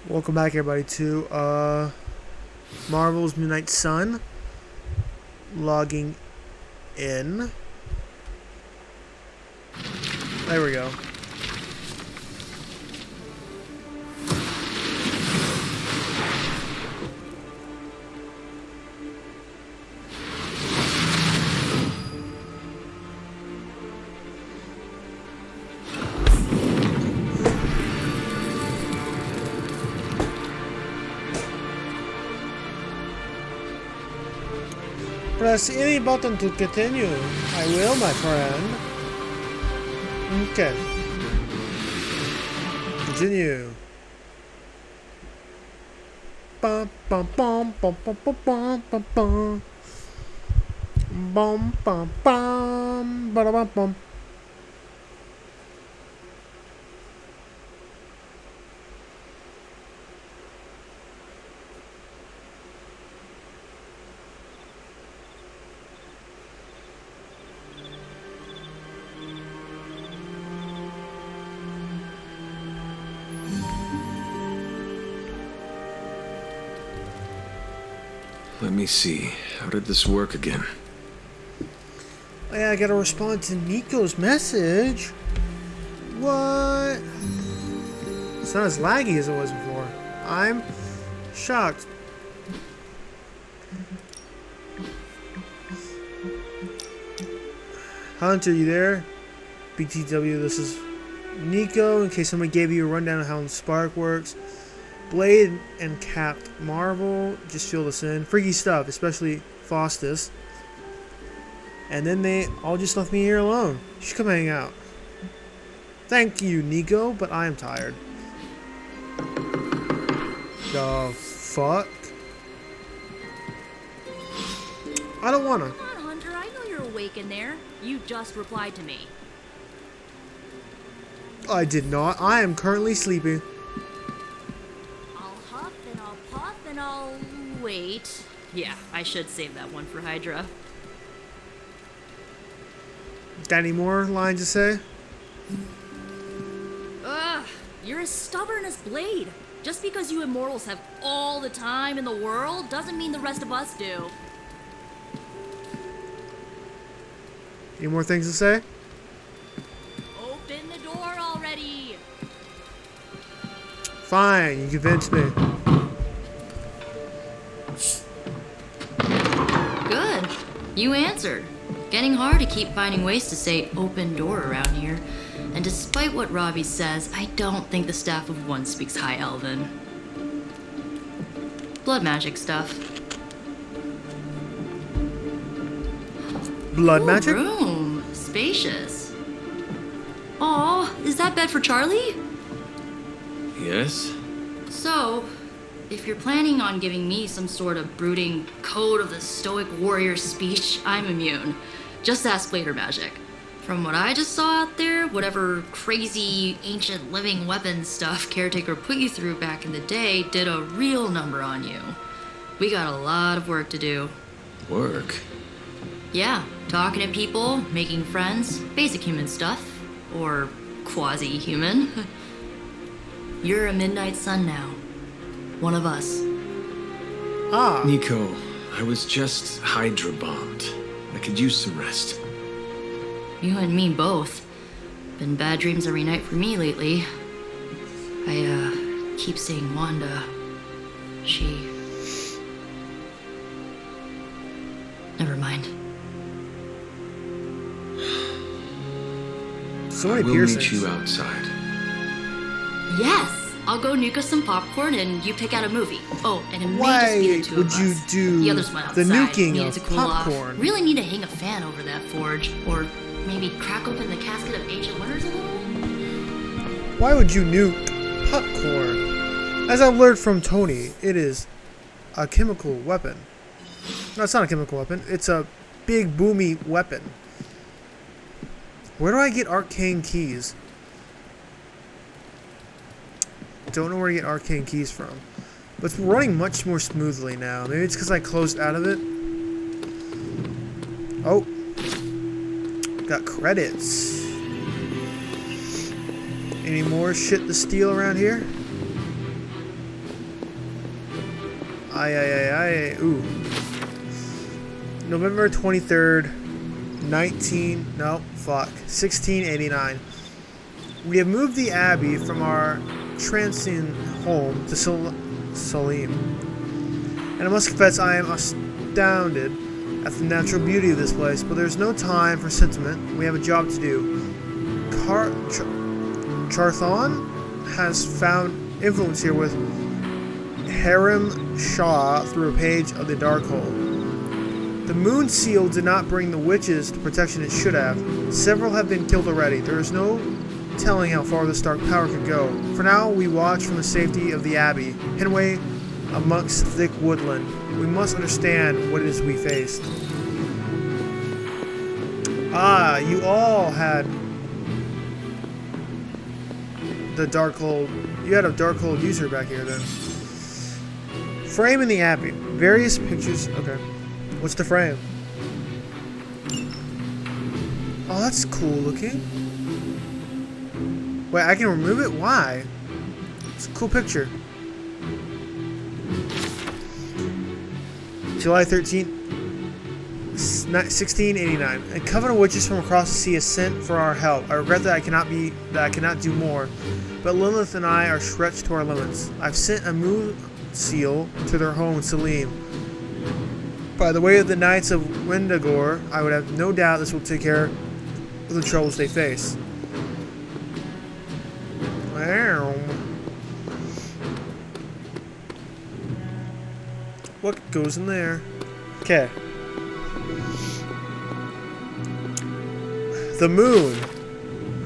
Welcome back, everybody, to Marvel's Midnight Sun. Logging in. There we go. Press any button to continue. I will, my friend. Okay. Continue. Bum bum bum bum bum bum bum bum bum. Bum bum bum bum bum bum. Let me see. How did this work again? Oh, yeah, I gotta respond to Nico's message. What? It's not as laggy as it was before. I'm shocked. Hunter, you there? BTW, this is Nico. In case somebody gave you a rundown of how the Spark works. Blade and Cap Marvel just fill this in. Freaky stuff, especially Faustus. And then they all just left me here alone. You should come hang out. Thank you, Nico, but I am tired. The fuck? I don't wanna. Come on, Hunter. I know you're awake in there. You just replied to me. I did not. I am currently sleeping. I'll huff and I'll puff and I'll wait. Yeah, I should save that one for Hydra. Got any more lines to say? Ugh, you're as stubborn as Blade. Just because you immortals have all the time in the world doesn't mean the rest of us do. Any more things to say? Open the door already. Fine, you convinced me. Good. You answered. Getting hard to keep finding ways to say open door around here. And despite what Robbie says, I don't think the staff of one speaks High Elven. Blood magic stuff. Blood Cool magic? room. Spacious. Aw, is that bed for Charlie? Yes? So, if you're planning on giving me some sort of brooding code of the stoic warrior speech, I'm immune. Just ask Blader Magic. From what I just saw out there, whatever crazy ancient living weapon stuff Caretaker put you through back in the day did a real number on you. We got a lot of work to do. Work? Yeah, talking to people, making friends, basic human stuff. Or quasi-human. You're a Midnight Sun now. One of us. Ah. Nico, I was just Hydra bombed. I could use some rest. You and me both. Been bad dreams every night for me lately. I keep seeing Wanda. She... Never mind. So I many will piercings. meet you outside. Yes! I'll go nuke us some popcorn and you pick out a movie. Oh, and it may Why just be the two would of us. you do The others went the outside. nuking Needed of to cool off. popcorn? Really need to hang a fan over that forge. Or maybe crack open the casket of ancient wonders a little? Why would you nuke popcorn? As I've learned from Tony, it is a chemical weapon. No, it's not a chemical weapon. It's a big boomy weapon. Where do I get arcane keys? Don't know where to get arcane keys from. But it's running much more smoothly now. Maybe it's because I closed out of it. Oh. Got credits. Any more shit to steal around here? Ooh. November 23rd, 1689. We have moved the Abbey from our transient home to Salim. And I must confess I am astounded at the natural beauty of this place, but there's no time for sentiment. We have a job to do. Charthon has found influence here with Harem Shah through a page of the Darkhold. The Moon Seal did not bring the witches the protection it should have. Several have been killed already. There is no telling how far this dark power could go. For now, we watch from the safety of the Abbey, hidden away amongst thick woodland. We must understand what it is we faced. Ah, you all had the Darkhold. You had a Darkhold user back here then. Frame in the Abbey. Various pictures. Okay. What's the frame? Oh, that's cool looking. Wait, I can remove it? Why? It's a cool picture. July 13th, 1689. A coven of witches from across the sea is sent for our help. I regret that I cannot do more, but Lilith and I are stretched to our limits. I've sent a moon seal to their home in Salim. By the way of the Knights of Wendagore, I would have no doubt this will take care of the troubles they face. Wow. What goes in there? Okay. The moon.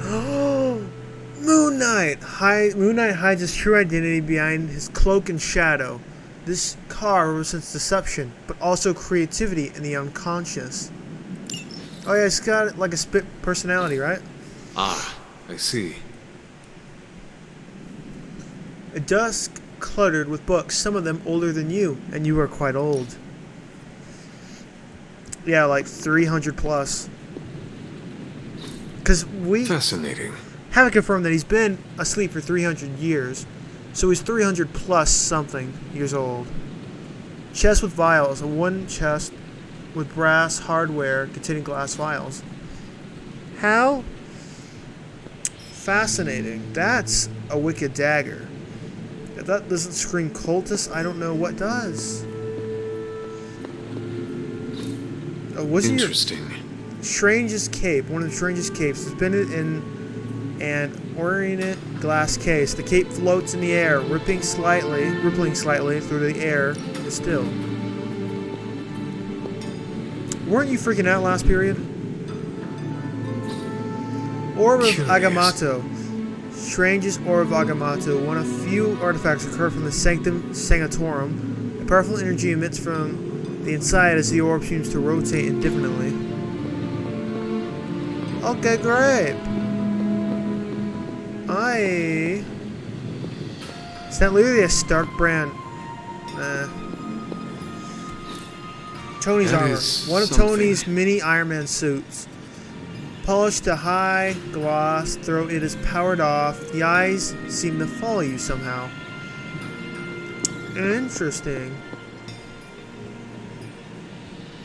Oh, Moon Knight. Moon Knight hides his true identity behind his cloak and shadow. This car represents deception, but also creativity in the unconscious. Oh yeah, it's got like a split personality, right? Ah, I see. A desk cluttered with books, some of them older than you, and you are quite old. Yeah, like 300 plus. Because we Fascinating. haven't confirmed that he's been asleep for 300 years, so he's 300 plus something years old. Chest with vials, a wooden chest with brass hardware containing glass vials. How fascinating. That's a wicked dagger. If that doesn't scream cultist, I don't know what does. What's Interesting. your strangest cape? One of the strangest capes, suspended in an ornate glass case. The cape floats in the air, rippling slightly through the air, but still. Weren't you freaking out last period? Orb of Curious. Agamotto. Strangest Orb of Agamotto. One of few artifacts occur from the Sanctum Sanctorum. A powerful energy emits from the inside as the orb seems to rotate indefinitely. Okay, great. Is that literally a Stark brand? Tony's That armor. is One of something. Tony's many Iron Man suits. Polished to high gloss, though it is powered off, the eyes seem to follow you somehow. Interesting.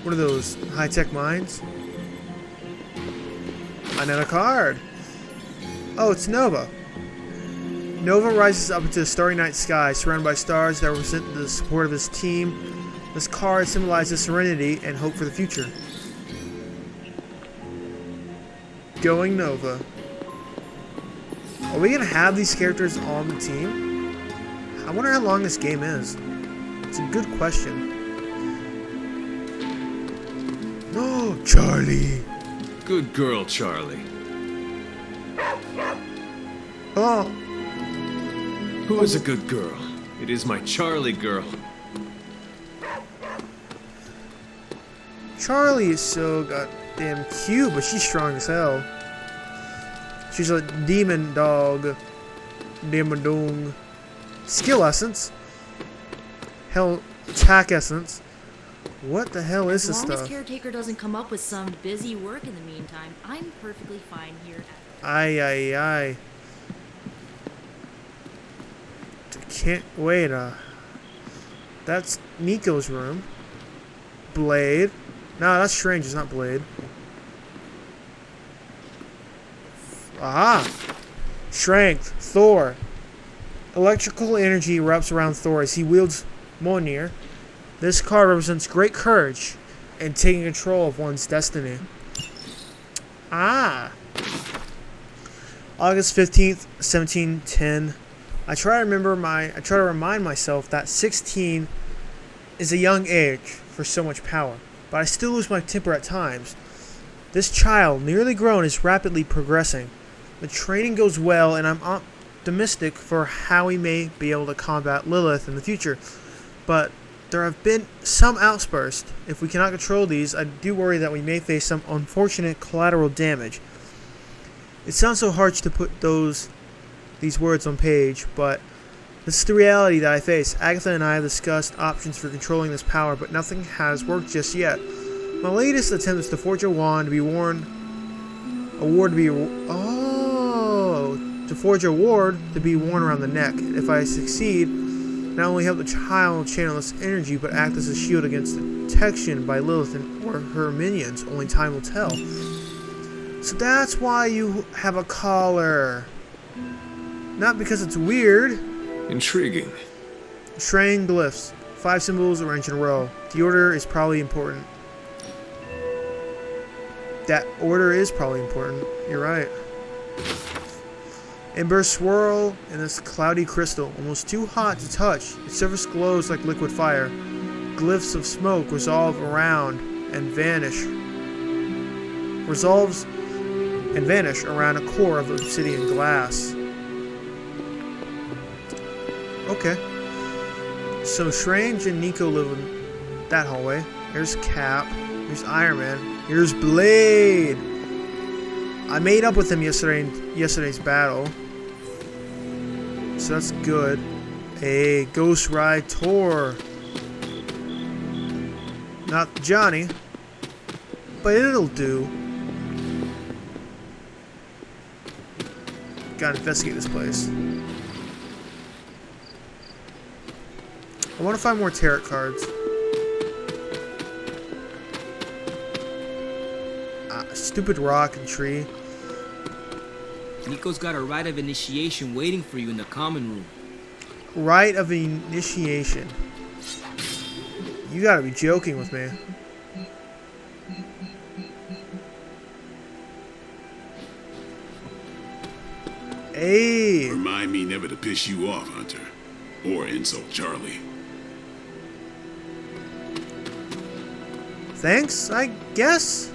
What are those? High-tech mines? Another card. Oh, it's Nova. Nova rises up into the starry night sky, surrounded by stars that represent the support of his team. This card symbolizes serenity and hope for the future. Going Nova. Are we gonna have these characters on the team? I wonder how long this game is. It's a good question. No, Charlie. Good girl, Charlie. Oh, Who is a good girl? It is my Charlie girl. Charlie is so goddamn cute, but she's strong as hell. She's a demon dog. Demon dong. Skill essence. Hell, attack essence. What the hell is this As long as stuff? Caretaker doesn't come up with some busy work in the meantime, I'm perfectly fine here. Aye. Can't wait. That's Nico's room. Blade. No, that's Strange. It's not Blade. Aha! Strength. Thor. Electrical energy erupts around Thor as he wields Mjolnir. This card represents great courage and taking control of one's destiny. Ah! August 15th, 1710. I try to remind myself that 16 is a young age for so much power, but I still lose my temper at times. This child, nearly grown, is rapidly progressing. The training goes well, and I'm optimistic for how we may be able to combat Lilith in the future. But there have been some outbursts. If we cannot control these, I do worry that we may face some unfortunate collateral damage. It sounds so harsh to put these words on page, but this is the reality that I face. Agatha and I have discussed options for controlling this power, but nothing has worked just yet. My latest attempt is to forge a wand to be worn. To forge a ward to be worn around the neck. If I succeed, not only help the child channel its energy, but act as a shield against detection by Lilith or her minions. Only time will tell. So that's why you have a collar. Not because it's weird. Intriguing. Shrine glyphs. 5 symbols arranged in a row. The order is probably important. That order is probably important. You're right. Embers swirl in this cloudy crystal, almost too hot to touch. Its surface glows like liquid fire. Glyphs of smoke resolve around and vanish. Resolves and vanish around a core of obsidian glass. Okay. So Strange and Nico live in that hallway. Here's Cap. Here's Iron Man. Here's Blade. I made up with him yesterday's battle. So that's good. A Ghost Ride Tour. Not Johnny. But it'll do. Gotta investigate this place. I want to find more tarot cards. Stupid rock and tree. Nico's got a rite of initiation waiting for you in the common room. Rite of initiation. You gotta be joking with me. Hey! Remind me never to piss you off, Hunter. Or insult Charlie. Thanks, I guess.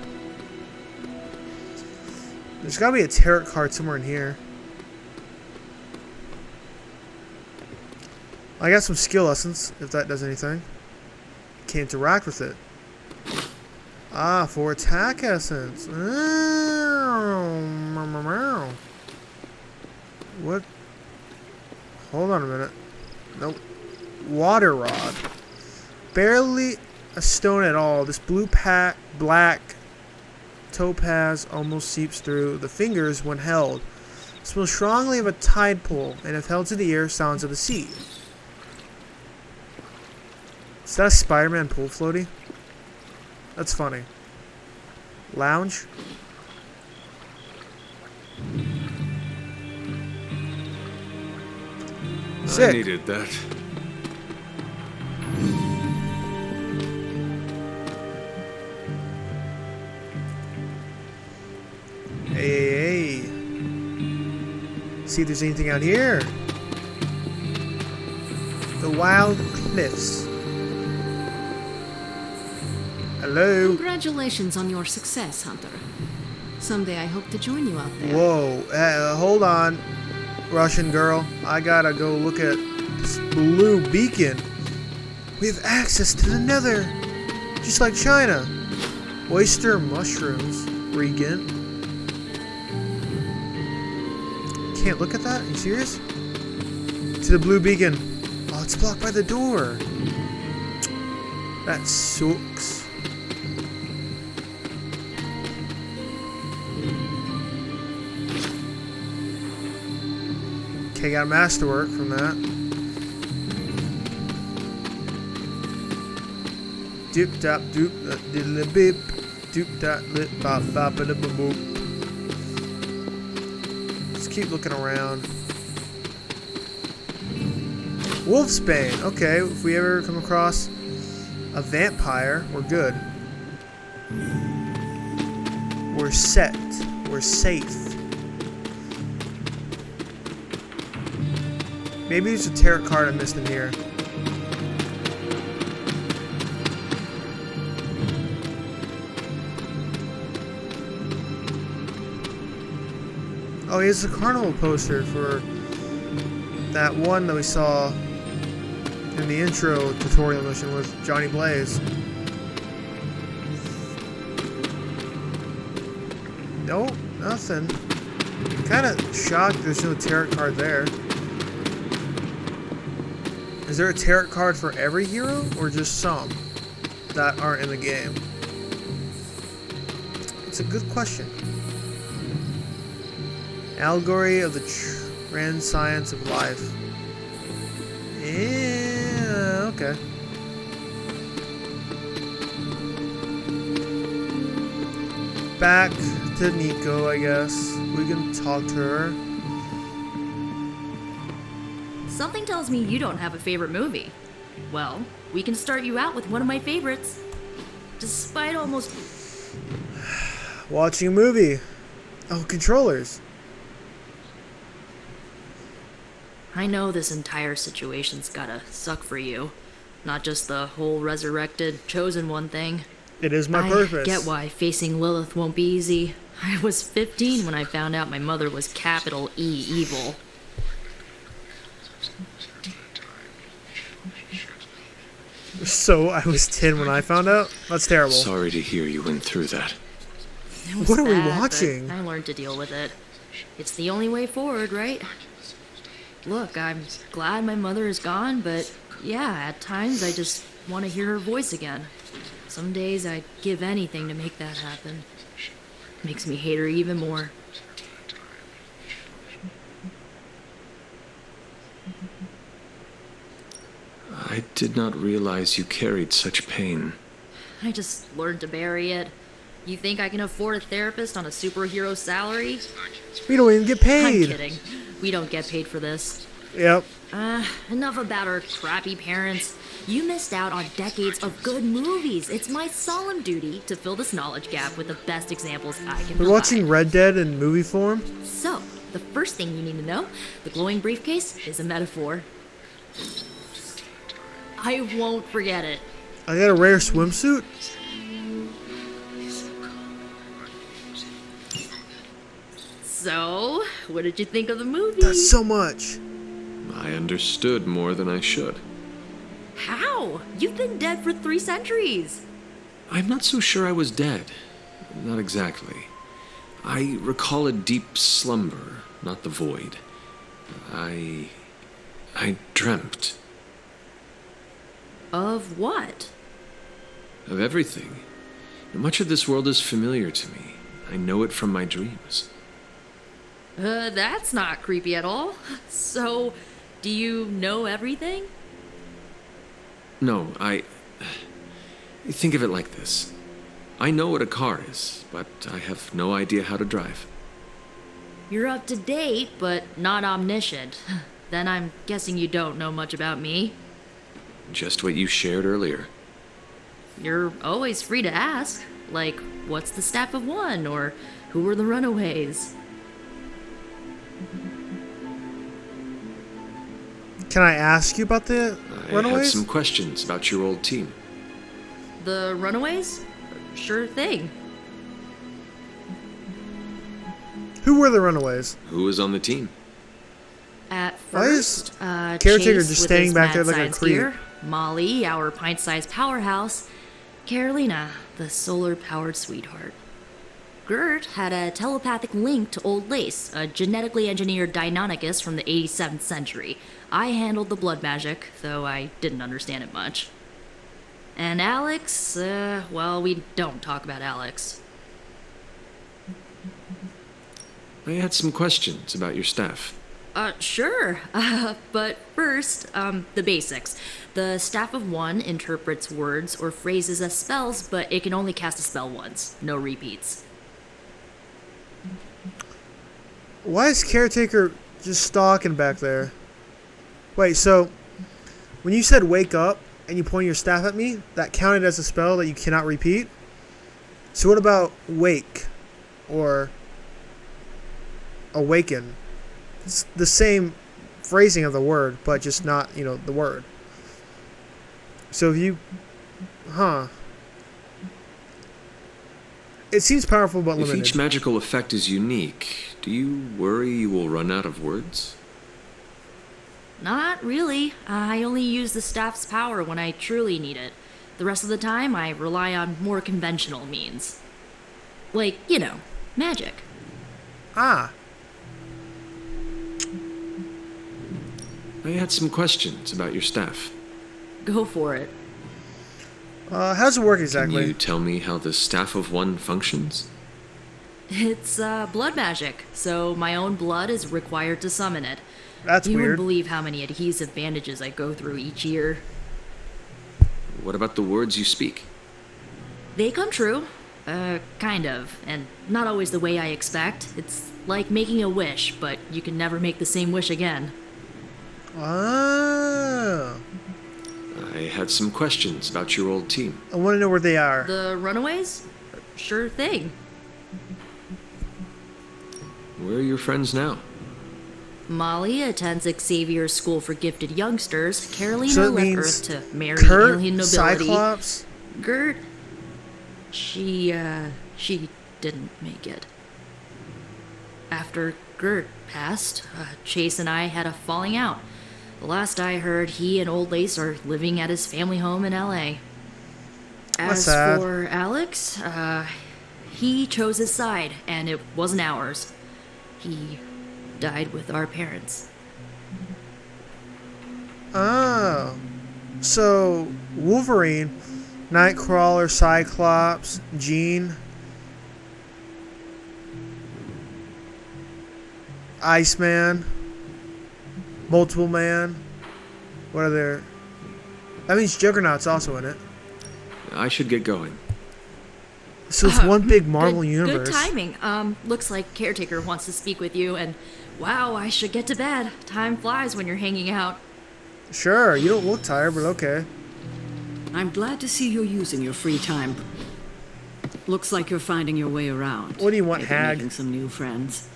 There's gotta be a tarot card somewhere in here. I got some skill essence, if that does anything. Can't interact with it. Ah, for attack essence. What? Hold on a minute. Nope. Water rod. Barely a stone at all. This black topaz almost seeps through the fingers when held. It smells strongly of a tide pool, and if held to the ear, sounds of the sea. Is that a Spider-Man pool floaty? That's funny. Lounge? Sick. I needed that. Hey. See if there's anything out here. The Wild Cliffs. Hello. Congratulations on your success, Hunter. Someday I hope to join you out there. Whoa. Hold on, Russian girl. I gotta go look at this blue beacon. We have access to the Nether. Just like China. Oyster mushrooms. Regent. Can't look at that? Are you serious? To the blue beacon. Oh, it's blocked by the door. That sucks. Okay, got masterwork from that. Doop dap doop diddly beep. Doop dat lit bop bop da boop boop. Just keep looking around. Wolfsbane. Okay, if we ever come across a vampire, we're good. We're set. We're safe. Maybe there's a tarot card I missed in here. Oh, here's a carnival poster for that one that we saw in the intro tutorial mission with Johnny Blaze. Nope, nothing. Kind of shocked there's no tarot card there. Is there a tarot card for every hero, or just some that aren't in the game? It's a good question. Allegory of the trans science of life. Yeah, okay. Back to Nico, I guess. We can talk to her. Something tells me you don't have a favorite movie. Well, we can start you out with one of my favorites. Despite almost... Watching a movie. Oh, controllers. I know this entire situation's gotta suck for you. Not just the whole resurrected, chosen one thing. It is my purpose. I get why facing Lilith won't be easy. I was 15 when I found out my mother was capital E evil. So, I was 10 when I found out? That's terrible. Sorry to hear you went through that. It was What are we bad, watching? but I learned to deal with it. It's the only way forward, right? Look, I'm glad my mother is gone, but yeah, at times I just want to hear her voice again. Some days I'd give anything to make that happen. Makes me hate her even more. I did not realize you carried such pain. I just learned to bury it. You think I can afford a therapist on a superhero salary? We don't even get I'm paid. kidding. We don't get paid for this. Yep. Enough about our crappy parents. You missed out on decades of good movies. It's my solemn duty to fill this knowledge gap with the best examples I can We're provide. watching Red Dead in movie form. So, the first thing you need to know, the glowing briefcase is a metaphor. I won't forget it. I got a rare swimsuit. So, what did you think of the movie? That's so much. I understood more than I should. How? You've been dead for 3 centuries. I'm not so sure I was dead. Not exactly. I recall a deep slumber, not the void. I dreamt Of what? of everything. Much of this world is familiar to me. I know it from my dreams. That's not creepy at all. So, do you know everything? No, think of it like this. I know what a car is, but I have no idea how to drive. You're up to date, but not omniscient. Then I'm guessing you don't know much about me. Just what you shared earlier. You're always free to ask. Like, what's the staff of one? Or who were the runaways? Can I ask you about the I have Runaways? some questions about your old team. The runaways? Sure thing. Who were the Runaways? Who was on the team? At Why is first, Caretaker Chase just with standing his back there mad like a science creep? gear, Molly, our pint-sized powerhouse, Carolina, the solar-powered sweetheart. Gert had a telepathic link to Old Lace, a genetically engineered Deinonychus from the 87th century. I handled the blood magic, though I didn't understand it much. And Alex, well, we don't talk about Alex. I had some questions about your staff. Sure. But first, the basics. The Staff of One interprets words or phrases as spells, but it can only cast a spell once. No repeats. Why is Caretaker just stalking back there? Wait, so when you said wake up and you pointed your staff at me, that counted as a spell that you cannot repeat? So what about wake or awaken? It's the same phrasing of the word, but just not, the word. So if you... It seems powerful but If limited. each magical effect is unique, do you worry you will run out of words? Not really. I only use the staff's power when I truly need it. The rest of the time, I rely on more conventional means. Like, magic. Ah, I had some questions about your staff. Go for it. how does it work Can exactly? you tell me how the Staff of One functions? It's blood magic, so my own blood is required to summon it. That's You weird. wouldn't believe how many adhesive bandages I go through each year. What about the words you speak? They come true. Kind of. And not always the way I expect. It's like making a wish, but you can never make the same wish again. Ah, I had some questions about your old team. I want to know where they are. The Runaways? Sure thing. Where are your friends now? Molly attends Xavier's School for Gifted Youngsters. Carolina So it left means Earth to marry Kurt, alien nobility. Cyclops. Gert, she didn't make it. After Gert passed, Chase and I had a falling out. The last I heard, he and Old Lace are living at his family home in L.A. That's As sad. for Alex, he chose his side, and it wasn't ours. He died with our parents. Oh. So, Wolverine, Nightcrawler, Cyclops, Jean, Iceman, Multiple Man. What are there? That means Juggernaut's also in it. I should get going. So it's one big Marvel good, universe. Good timing. Looks like Caretaker wants to speak with you, and wow, I should get to bed. Time flies when you're hanging out. Sure, you don't look tired, but okay. I'm glad to see you're using your free time. Looks like you're finding your way around. What do you want, Maybe hag? making some new friends.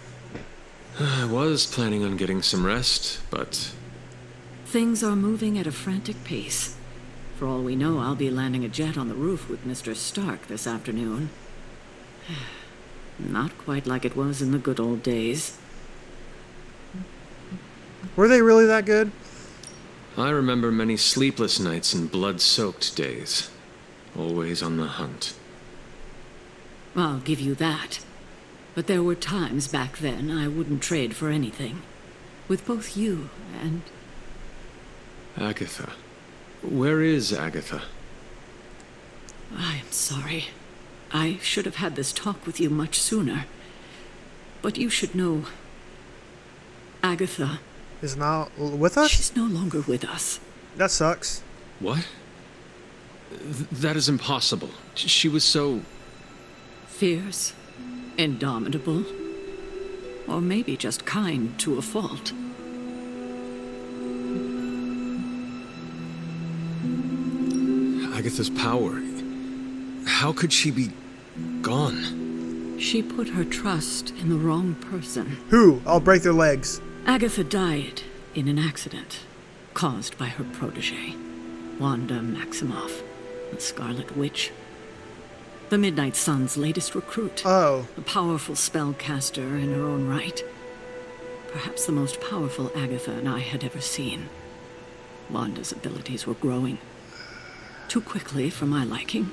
I was planning on getting some rest, but Things are moving at a frantic pace. For all we know, I'll be landing a jet on the roof with Mr. Stark this afternoon. Not quite like it was in the good old days. Were they really that good? I remember many sleepless nights and blood-soaked days. Always on the hunt. I'll give you that. But there were times back then I wouldn't trade for anything. With both you and... Agatha. Where is Agatha? I am sorry. I should have had this talk with you much sooner. But you should know... Agatha, Is now with us? she's no longer with us. That sucks. What? That is impossible. She was so... Fierce, indomitable, or maybe just kind to a fault. Agatha's power. How could she be gone? She put her trust in the wrong person. Who? I'll break their legs. Agatha died in an accident caused by her protege, Wanda Maximoff, the Scarlet Witch. The Midnight Sun's latest recruit. Oh. A powerful spellcaster in her own right. Perhaps the most powerful Agatha and I had ever seen. Wanda's abilities were growing. Too quickly for my liking.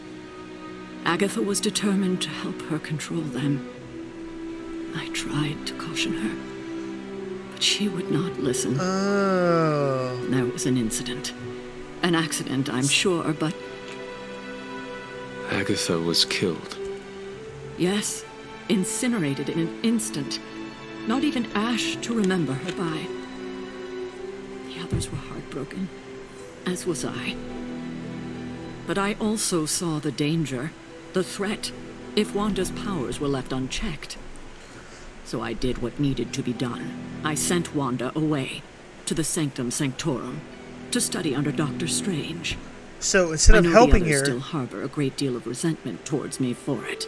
Agatha was determined to help her control them. I tried to caution her, but she would not listen. Oh. There was an incident. An accident, I'm sure, but Agatha was killed. yes, incinerated in an instant. Not even ash to remember her by. others were heartbroken, as was I. But I also saw the danger, the threat, if Wanda's powers were left unchecked. So I did what needed to be done. I sent Wanda away, to the Sanctum Sanctorum, to study under Doctor Strange. So instead I of know helping the others her, still harbor a great deal of resentment towards me for it.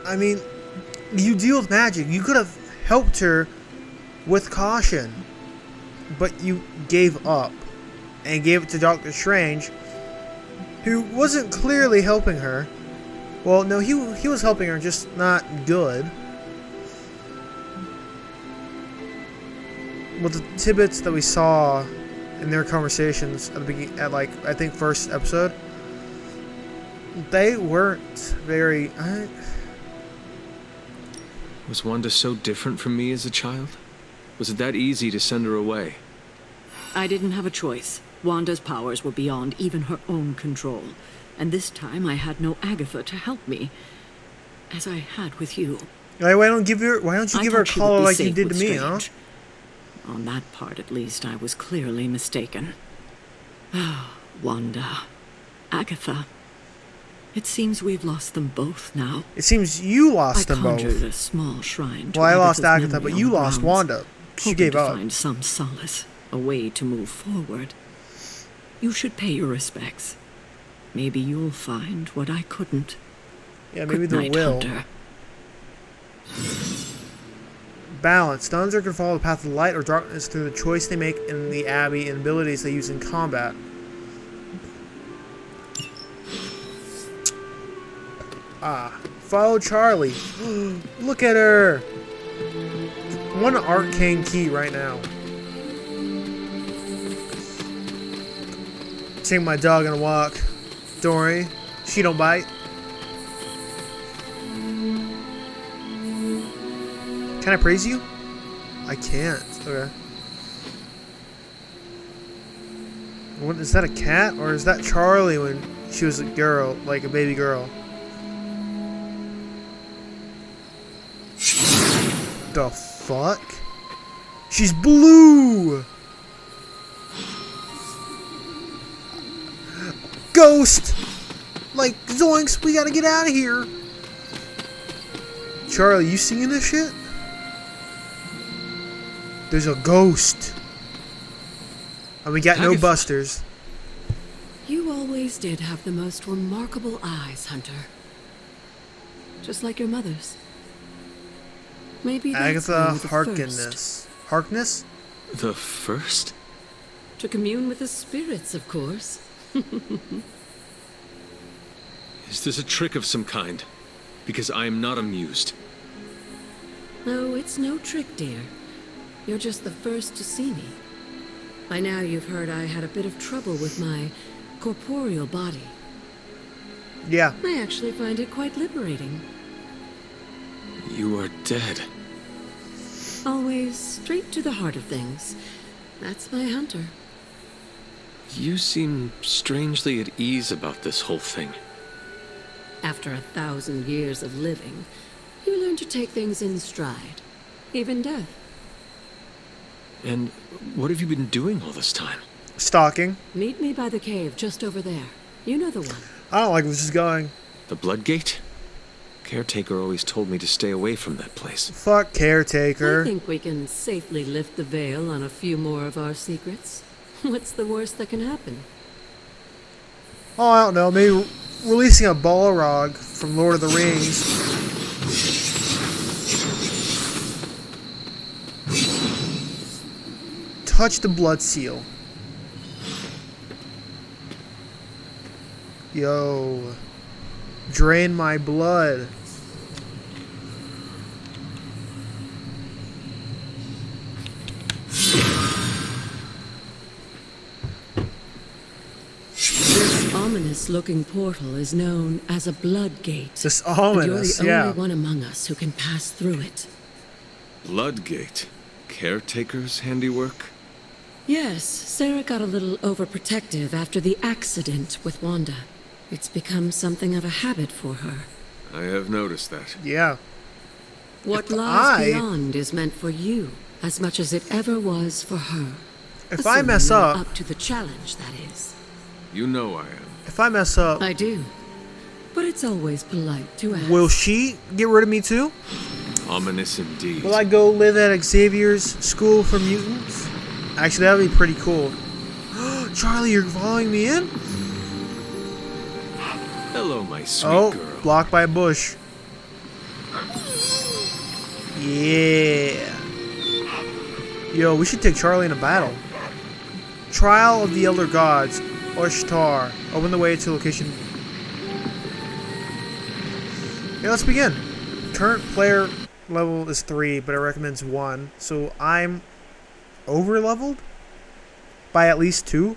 I mean, you deal with magic. You could have helped her with caution, but you gave up and gave it to Doctor Strange, who wasn't clearly helping her. Well, no, he was helping her, just not good. With the tidbits that we saw in their conversations at the beginning, at like I think first episode, they weren't very. Was Wanda so different from me as a child? Was it that easy to send her away? I didn't have a choice. Wanda's powers were beyond even her own control. And this time I had no Agatha to help me, as I had with you. Why don't you give her a collar like you did to me, huh? On that part, at least, I was clearly mistaken. Ah, Wanda. Agatha. It seems we've lost them both now. It seems you lost them both. I conjured a small shrine to Well, I lost Agatha's Agatha, memory but on you the lost grounds, Wanda. She hoping gave to up. find some solace, a way to move forward. You should pay your respects. Maybe you'll find what I couldn't. Yeah, maybe Good there night, will. Hunter. Balance. Dunzer can follow the path of light or darkness through the choice they make in the Abbey and abilities they use in combat. Ah, follow Charlie. Look at her. One arcane key right now. Take my dog on a walk. Don't worry, she don't bite. Can I praise you? I can't. Okay. What is that? A cat, or is that Charlie when she was a girl, like a baby girl? The fuck? She's blue. Ghost! Like, zoinks, we gotta get out of here. Charlie, you seeing this shit? There's a ghost. And we got no Agatha. busters. You always did have the most remarkable eyes, Hunter. Just like your mother's. Maybe that's Agatha why you're the Harkness. Harkness? The first? To commune with the spirits, of course. Is this a trick of some kind? Because I am not amused. No, it's no trick, dear. You're just the first to see me. By now you've heard I had a bit of trouble with my corporeal body. Yeah. I actually find it quite liberating. You are dead. Always straight to the heart of things. That's my Hunter. You seem strangely at ease about this whole thing. After 1,000 years of living, you learn to take things in stride. Even death. And what have you been doing all this time? Stalking. Meet me by the cave just over there. You know the one. I don't like where this is going. The Bloodgate? Caretaker always told me to stay away from that place. Fuck I caretaker. think we can safely lift the veil on a few more of our secrets. What's the worst that can happen? Oh, I don't know. Maybe releasing a Balrog from Lord of the Rings. Touch the blood seal. Yo. Drain my blood. This ominous-looking portal is known as a blood gate. This And you're ominous, the yeah. only one among us who can pass through it. Bloodgate? Caretaker's handiwork? Yes, Sarah got a little overprotective after the accident with Wanda. It's become something of a habit for her. I have noticed that. Yeah. What If lies I- beyond is meant for you as much as it ever was for her. If I mess Assuming you're up, up to the challenge, that is. You know I am. if I mess up, I do. But it's always polite to ask. will she get rid of me too? Ominous indeed. Will I go live at Xavier's School for Mutants? Actually, that would be pretty cool. Charlie, you're following me in? Hello, my sweet Oh, girl. blocked by a bush. Yeah. Yo, we should take Charlie in a battle. Trial of the Elder Gods. Oshtar. Open the way to location. Okay, let's begin. Current player level is 3, but it recommends 1. So I'm over leveled by at least 2.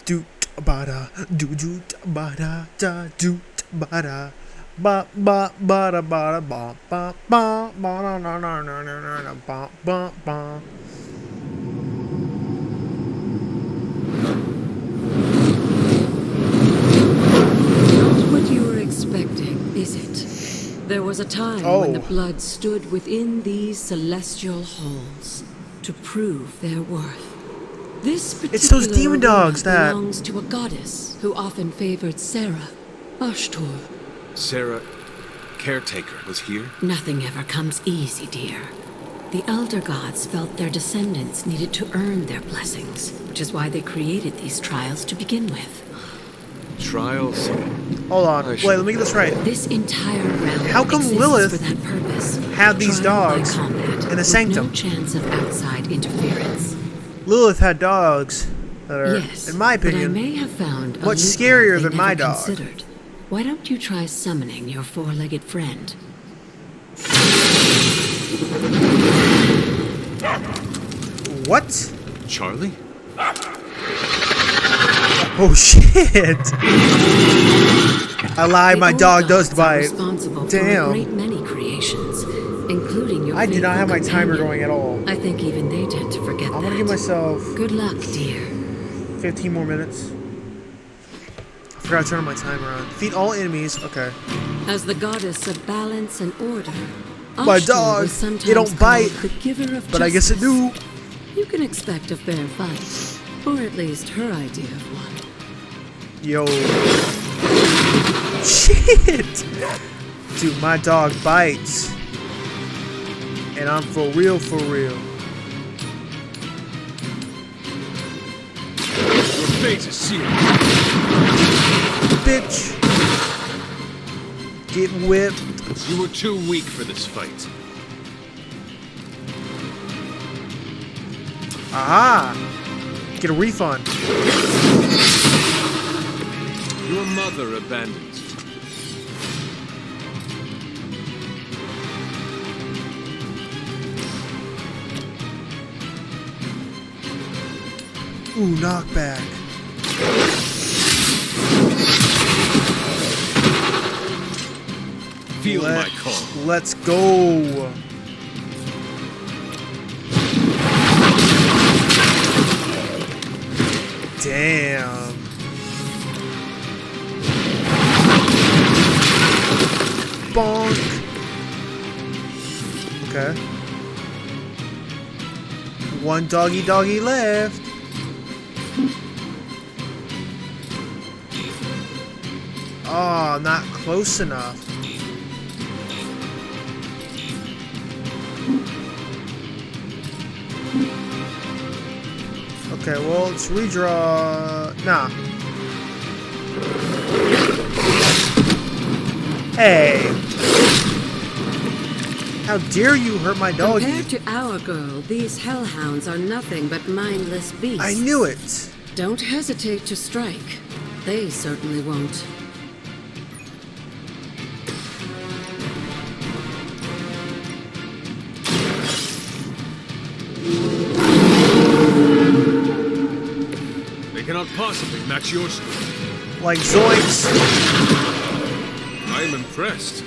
Doot bada doot bada da doot bada ba ba bada bada ba ba ba ba na na na na na na ba ba ba. Not what you were expecting, is it? There was a time when the Oh. blood stood within these celestial halls to prove their worth. This particular It's those demon dogs arena that- belongs to a goddess who often favored Sarah, Ashtor. Sarah, caretaker, was here? Nothing ever comes easy, dear. The Elder Gods felt their descendants needed to earn their blessings, which is why they created these trials to begin with. Trials? Hold on. I Wait, should- let me get this right. This entire realm How come exists Lilith for that purpose. had these Trial by dogs combat in a with sanctum? No chance of outside interference. Lilith had dogs that are, Yes, in my but I opinion, may have found a much loophole scarier they than my never dog. considered. Why don't you try summoning your four-legged friend? what? Charlie? Oh shit! I lied. The My old dog does gods are bite. responsible for a Damn. great many creations, including your I did not faithful have my timer companion. going at all. I think even they tend to forget I'm that. gonna give myself Good luck, dear. 15 more minutes. I forgot to turn my timer on. Defeat all enemies. Okay. As the goddess of balance and order, My Ashtor dog, was sometimes it don't called bite, the giver of but I guess it justice. do. You can expect a fair fight, or at least her idea of one. Yo. Shit! Dude, my dog bites. And I'm for real, for real. Your fate is sealed. Bitch. Get whipped. You were too weak for this fight. Aha! Get a refund. Your mother abandoned you. Ooh, knockback. Feel my call. Let's go. Damn. Bonk. Okay. One doggy left. Oh, not close enough. Okay, well, let's redraw. Nah. Hey. How dare you hurt my dog? Compared to our girl, these hellhounds are nothing but mindless beasts. I knew it. Don't hesitate to strike. They certainly won't. They cannot possibly match your strength. Like zoinks. I am impressed.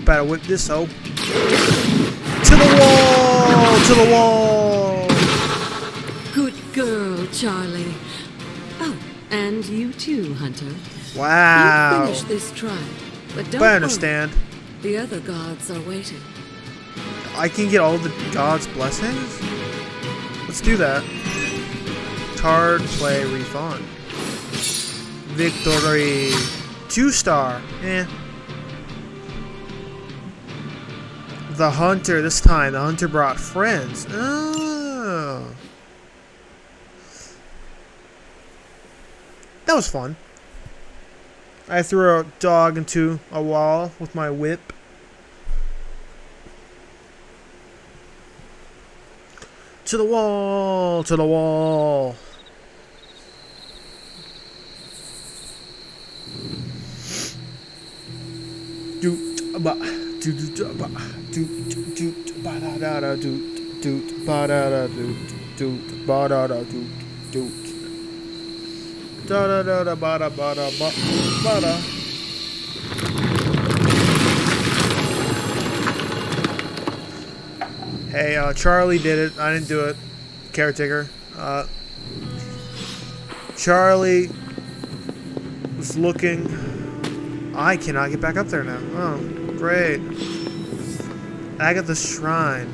Better whip this out. To the wall! to the wall! Good girl, Charlie. Oh, and you too, Hunter. Wow. You finished this trial, but don't But I worry. understand. The other gods are waiting. I can get all the gods' blessings? Let's do that. Card play refund. Victory. 2-star. Eh. The hunter. This time, the hunter brought friends. Oh. That was fun. I threw a dog into a wall with my whip. To the wall! To the wall! Do ba do do ba do do ba da da da do do ba da da do do ba da da do do da da da da ba da ba da ba da. Hey, Charlie did it. I didn't do it. Caretaker. Charlie was looking. I cannot get back up there now. Oh, great. Agatha's Shrine.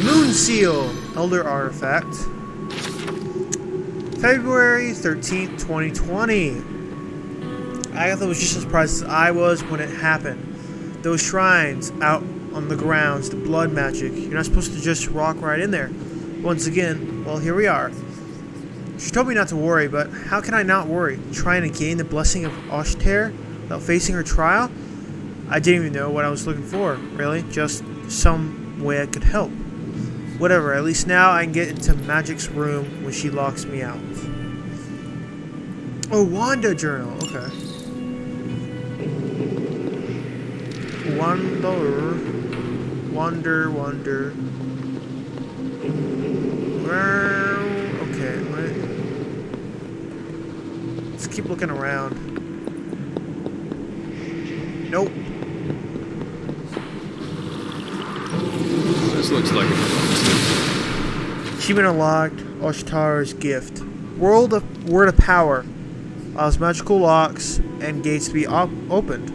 Moon Seal. Elder Artifact. February 13th, 2020. Agatha was just as surprised as I was when it happened. Those shrines out on the grounds, the blood magic. You're not supposed to just walk right in there. Once again, well, here we are. She told me not to worry, but how can I not worry? Trying to gain the blessing of Oshter without facing her trial? I didn't even know what I was looking for, really. Just some way I could help. Whatever, at least now I can get into Magic's room when she locks me out. Oh, Wanda journal, okay. Wonder. Okay, let's keep looking around. Nope. This looks like it. Achievement unlocked. Oshtar's gift. Word of power. Allows magical locks and gates to be opened.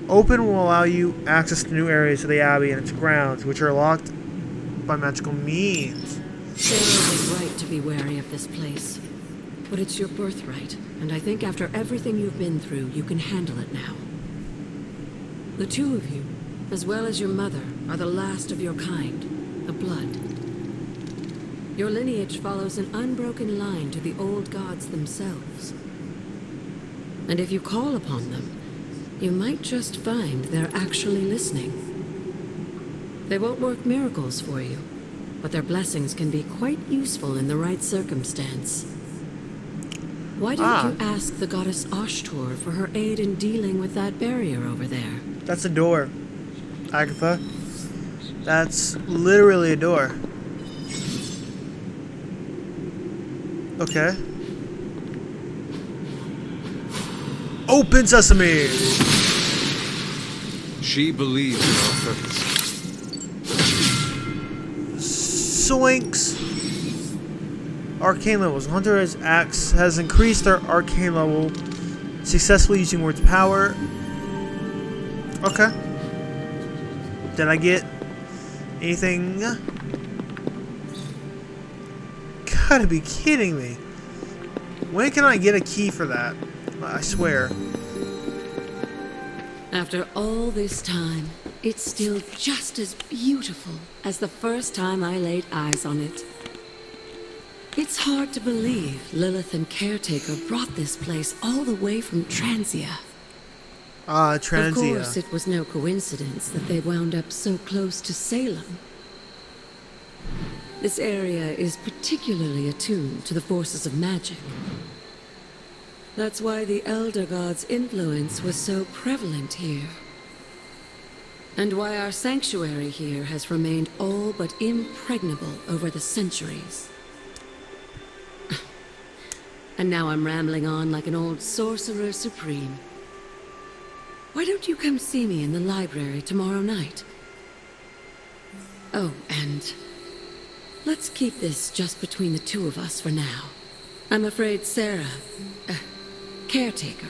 Open will allow you access to new areas of the Abbey and its grounds, which are locked by magical means. There is a right to be wary of this place. But it's your birthright, and I think after everything you've been through, you can handle it now. The two of you, as well as your mother, are the last of your kind, the Blood. Your lineage follows an unbroken line to the old gods themselves. And if you call upon them, you might just find they're actually listening. They won't work miracles for you, but their blessings can be quite useful in the right circumstance. Why don't you ask the goddess Oshtur for her aid in dealing with that barrier over there? That's a door, Agatha. That's literally a door. Okay. Open sesame! She believes in our purpose. Soinks! Arcane levels. Hunter's axe has increased their arcane level successfully using word's power. Okay. Did I get anything? Gotta be kidding me. When can I get a key for that? I swear. After all this time, it's still just as beautiful as the first time I laid eyes on it. It's hard to believe Lilith and Caretaker brought this place all the way from Transia. Transia. Of course, it was no coincidence that they wound up so close to Salem. This area is particularly attuned to the forces of magic. That's why the Elder God's influence was so prevalent here. And why our sanctuary here has remained all but impregnable over the centuries. And now I'm rambling on like an old sorcerer supreme. Why don't you come see me in the library tomorrow night? Oh, and let's keep this just between the two of us for now. I'm afraid Sarah, caretaker,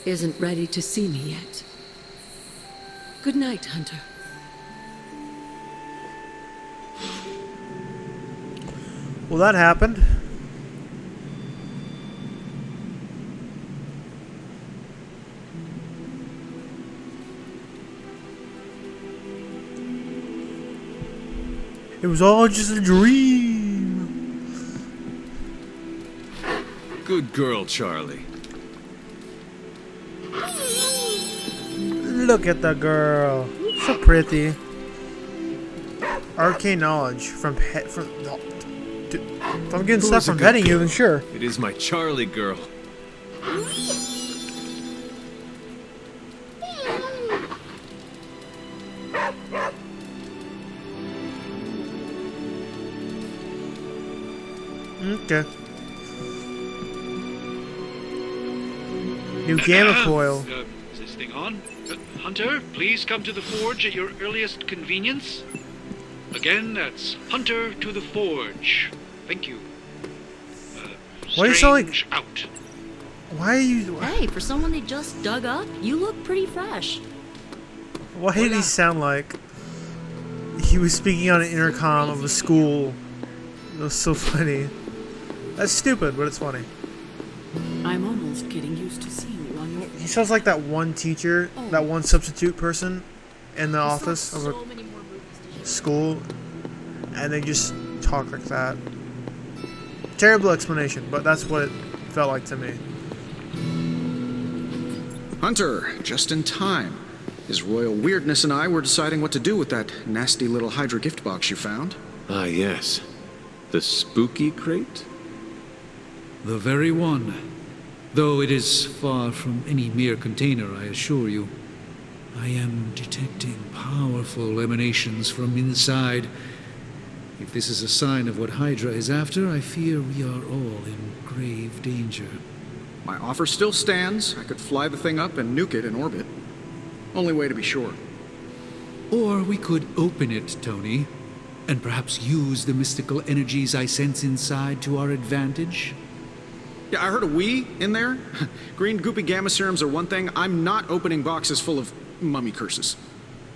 isn't ready to see me yet. Good night, Hunter. Well, that happened. It was all just a dream. Good girl, Charlie. Look at the girl. So pretty. Arcane knowledge from if I'm getting stuff from petting you, then sure. It is my Charlie girl. Okay. New gamma coil. Is this thing on? Hunter, please come to the forge at your earliest convenience. Again, that's Hunter to the forge. Thank you. Why do you sound like? Strange out. Why are you? Hey, for someone they just dug up, you look pretty fresh. Why did he sound like he was speaking on an intercom of a school? It was so funny. That's stupid, but it's funny. I'm almost getting used to seeing you on your... He sounds like that one teacher, that one substitute person in the office of a school, and they just talk like that. Terrible explanation, but that's what it felt like to me. Hunter, just in time. His royal weirdness and I were deciding what to do with that nasty little Hydra gift box you found. Ah, yes. The spooky crate? The very one. Though it is far from any mere container, I assure you. I am detecting powerful emanations from inside. If this is a sign of what Hydra is after, I fear we are all in grave danger. My offer still stands. I could fly the thing up and nuke it in orbit. Only way to be sure. Or we could open it, Tony, and perhaps use the mystical energies I sense inside to our advantage. Yeah, I heard a we in there. Green goopy gamma serums are one thing. I'm not opening boxes full of mummy curses.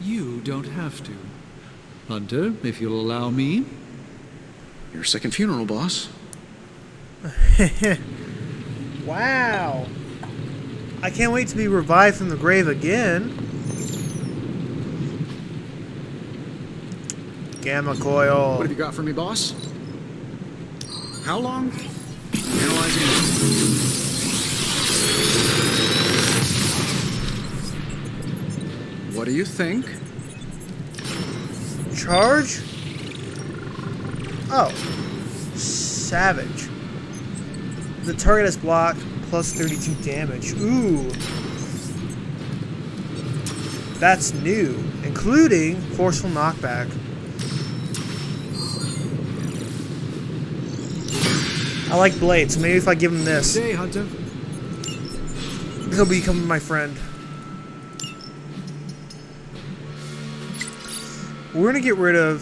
You don't have to. Hunter, if you'll allow me. Your second funeral, boss. Wow. I can't wait to be revived from the grave again. Gamma coil. What have you got for me, boss? How long? Analyzing. What do you think? Charge? Oh. Savage. The target is blocked, plus 32 damage. Ooh. That's new, including forceful knockback. I like Blade, so maybe if I give him this, Hey, Hunter. he'll become my friend. We're gonna get rid of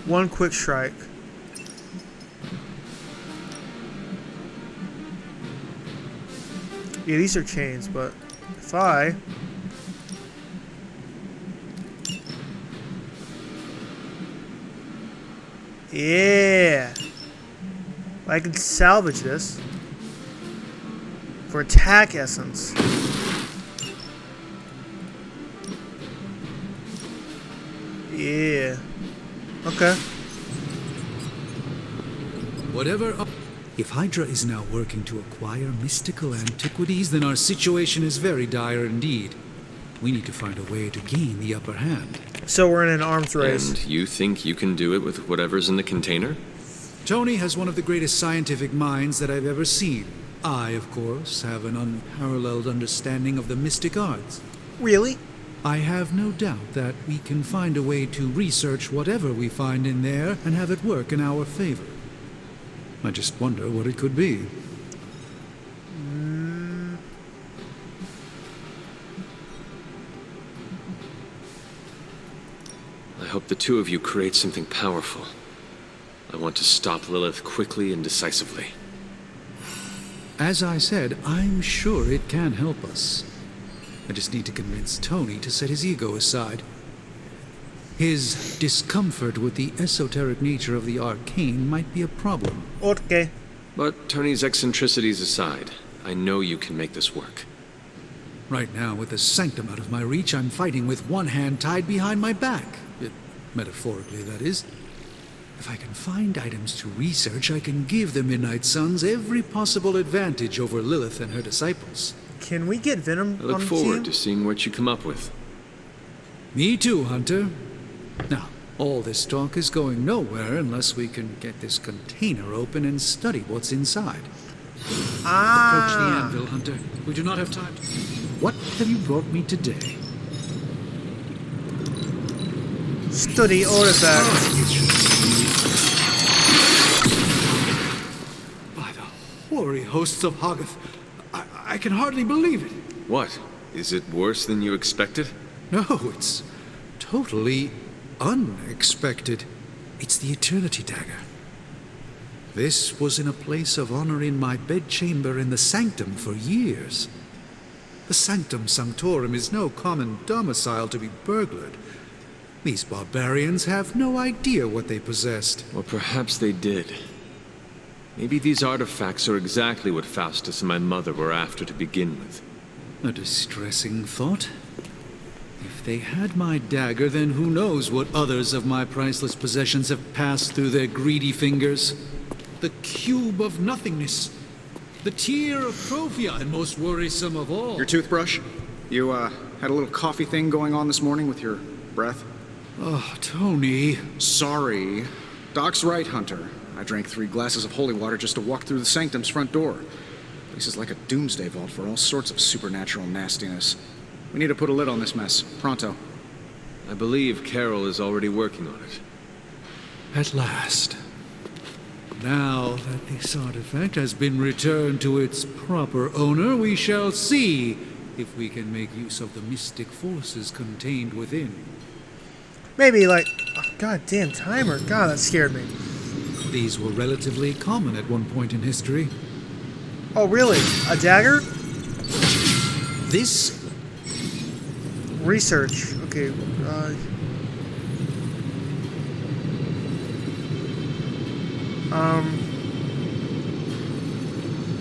one quick strike. Yeah, these are chains, but if I yeah, I can salvage this for attack essence. Yeah. Okay. Whatever. If Hydra is now working to acquire mystical antiquities, then our situation is very dire indeed. We need to find a way to gain the upper hand. So we're in an arms race. And you think you can do it with whatever's in the container? Tony has one of the greatest scientific minds that I've ever seen. I, of course, have an unparalleled understanding of the mystic arts. Really? I have no doubt that we can find a way to research whatever we find in there and have it work in our favor. I just wonder what it could be. I hope the two of you create something powerful. I want to stop Lilith quickly and decisively. As I said, I'm sure it can help us. I just need to convince Tony to set his ego aside. His discomfort with the esoteric nature of the arcane might be a problem. Okay. But Tony's eccentricities aside, I know you can make this work. Right now, with the sanctum out of my reach, I'm fighting with one hand tied behind my back. Metaphorically, that is. If I can find items to research, I can give the Midnight Suns every possible advantage over Lilith and her disciples. Can we get Venom I look on the forward team? to seeing what you come up with. Me too, Hunter. Now, all this talk is going nowhere unless we can get this container open and study what's inside. Approach the anvil, Hunter. We do not have time. What have you brought me today? Study artifacts. By the hoary hosts of Hoggoth, I can hardly believe it. What? Is it worse than you expected? No, it's totally unexpected. It's the Eternity Dagger. This was in a place of honor in my bedchamber in the Sanctum for years. The Sanctum Sanctorum is no common domicile to be burglared. These barbarians have no idea what they possessed. Or perhaps they did. Maybe these artifacts are exactly what Faustus and my mother were after to begin with. A distressing thought. If they had my dagger, then who knows what others of my priceless possessions have passed through their greedy fingers. The cube of nothingness. The tear of Prophia, and most worrisome of all. Your toothbrush? You, had a little coffee thing going on this morning with your breath? Oh, Tony. Sorry. Doc's right, Hunter. I drank 3 glasses of holy water just to walk through the Sanctum's front door. This is like a doomsday vault for all sorts of supernatural nastiness. We need to put a lid on this mess. Pronto. I believe Carol is already working on it. At last. Now that this artifact has been returned to its proper owner, we shall see if we can make use of the mystic forces contained within. Maybe like, oh, goddamn timer. God, that scared me. These were relatively common at one point in history. Oh, really? A dagger? This research. Okay.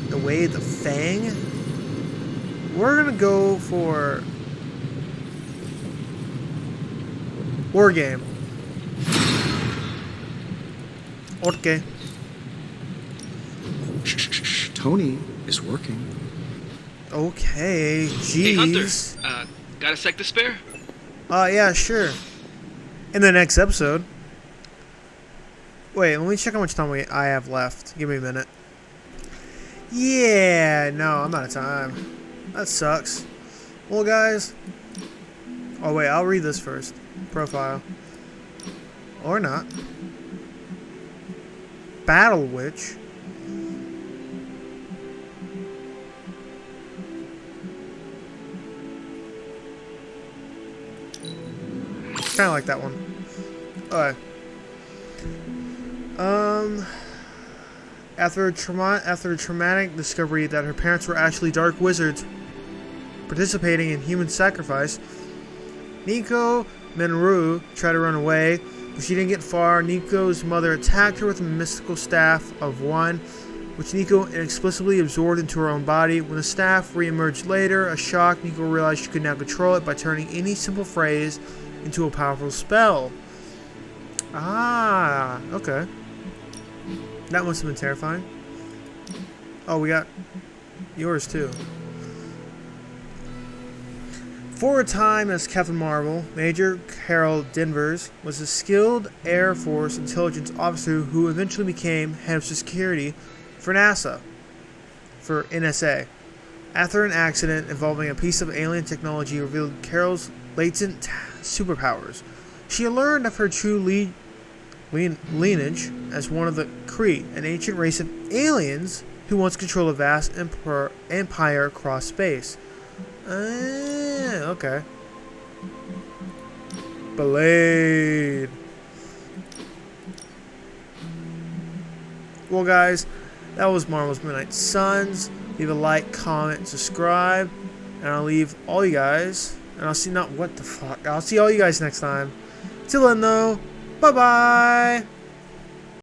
The way the Fang. We're gonna go for war game. Okay. Shh. Tony is working. Okay. Jeez. Hey, Hunter. Got a sec to spare? Yeah, sure. In the next episode. Wait, let me check how much time I have left. Give me a minute. Yeah, no, I'm out of time. That sucks. Well, guys. Oh, wait, I'll read this first. Profile. Or not. Battle Witch. Kind of like that one. Okay. After a traumatic discovery that her parents were actually dark wizards participating in human sacrifice, Nico Menru tried to run away, but she didn't get far. Nico's mother attacked her with a mystical staff of one, which Nico inexplicably absorbed into her own body. When the staff re-emerged later, a shock, Nico realized she could now control it by turning any simple phrase into a powerful spell. Ah, okay. That must have been terrifying. Oh, we got yours too. For a time as Captain Marvel, Major Carol Danvers was a skilled Air Force intelligence officer who eventually became head of security for NASA, for NSA. After an accident involving a piece of alien technology revealed Carol's latent superpowers, she learned of her true lineage as one of the Kree, an ancient race of aliens who once controlled a vast empire across space. Okay. Blade. Well, guys, that was Marvel's Midnight Suns. Leave a like, comment, subscribe, and I'll leave all you guys. And I'll see I'll see all you guys next time. Till then, though, bye bye.